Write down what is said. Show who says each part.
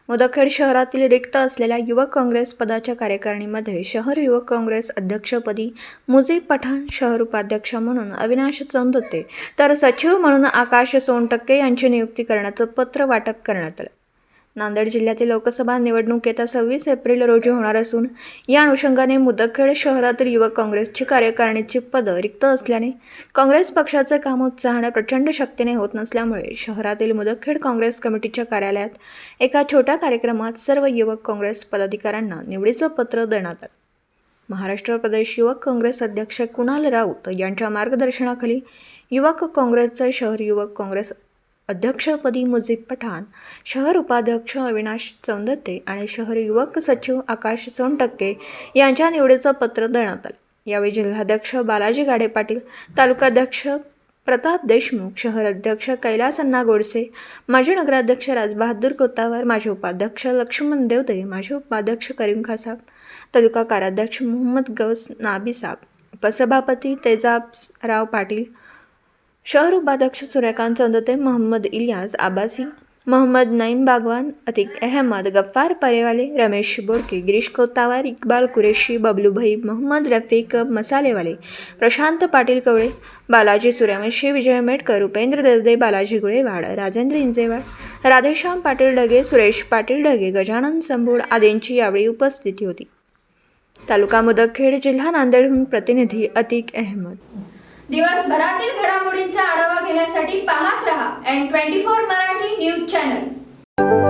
Speaker 1: मुदखेड शहरातील रिक्त असलेल्या युवक काँग्रेस पदाच्या कार्यकारिणीमध्ये शहर युवक काँग्रेस अध्यक्षपदी मुजीब पठाण, शहर उपाध्यक्ष म्हणून अविनाश चौंदते तर सचिव म्हणून आकाश सोनटक्के यांची नियुक्ती करण्याचं पत्र वाटप करण्यात आलं। नांदेड जिल्ह्यातील लोकसभा निवडणूक येत्या 26 एप्रिल रोजी होणार असून या अनुषंगाने मुदखेड शहरातील युवक काँग्रेसची कार्यकारिणीची पदं रिक्त असल्याने काँग्रेस पक्षाचे काम उत्साहाने प्रचंड शक्तीने होत नसल्यामुळे शहरातील मुदखेड काँग्रेस कमिटीच्या कार्यालयात एका छोट्या कार्यक्रमात सर्व युवक काँग्रेस पदाधिकाऱ्यांना निवडीचं पत्र देण्यात आलं। महाराष्ट्र प्रदेश युवक काँग्रेस अध्यक्ष कुणाल राऊत यांच्या मार्गदर्शनाखाली युवक काँग्रेसचे शहर युवक काँग्रेस अध्यक्षपदी मुजीब पठाण, शहर उपाध्यक्ष अविनाश चौंदते आणि शहर युवक सचिव आकाश सोनटक्के यांच्या निवडीचं पत्र देण्यात आलं। यावेळी जिल्हाध्यक्ष बालाजी गाडे पाटील, तालुकाध्यक्ष प्रताप देशमुख, शहर अध्यक्ष कैलास अण्णा गोडसे, माजी नगराध्यक्ष राजबहादूर कोतावर, माजी उपाध्यक्ष लक्ष्मण देवदे, माजी उपाध्यक्ष करीम खासाब, तालुका कार्याध्यक्ष मोहम्मद गौस नाबीसाब, उपसभापती तेजाबराव पाटील, शहर उपाध्यक्ष सूर्यकांत चौंदते, मोहम्मद इलियास आबासी, मोहम्मद नईम बागवान, अतिक अहमद, गफ्फार परेवाले, रमेश बोडके, गिरीश कोतावर, इक्बाल कुरेशी, बबलू भाई, मोहम्मद रफीक मसालेवाले, प्रशांत पाटील कवळे, बालाजी सूर्यवंशी, विजय मेटकर, उपेंद्र देवदे, बालाजी गुळेवाड, राजेंद्र इंजेवाड, राधेश्याम पाटील ढगे, सुरेश पाटील ढगे, गजानन संबूड आदींची यावेळी उपस्थिती होती। तालुका मुदखेड, जिल्हा नांदेडहून प्रतिनिधी अतिक अहमद।
Speaker 2: दिवसभरातील घडामोडींचा आढावा घेण्यासाठी पाहत रहा N24 मराठी न्यूज चॅनल।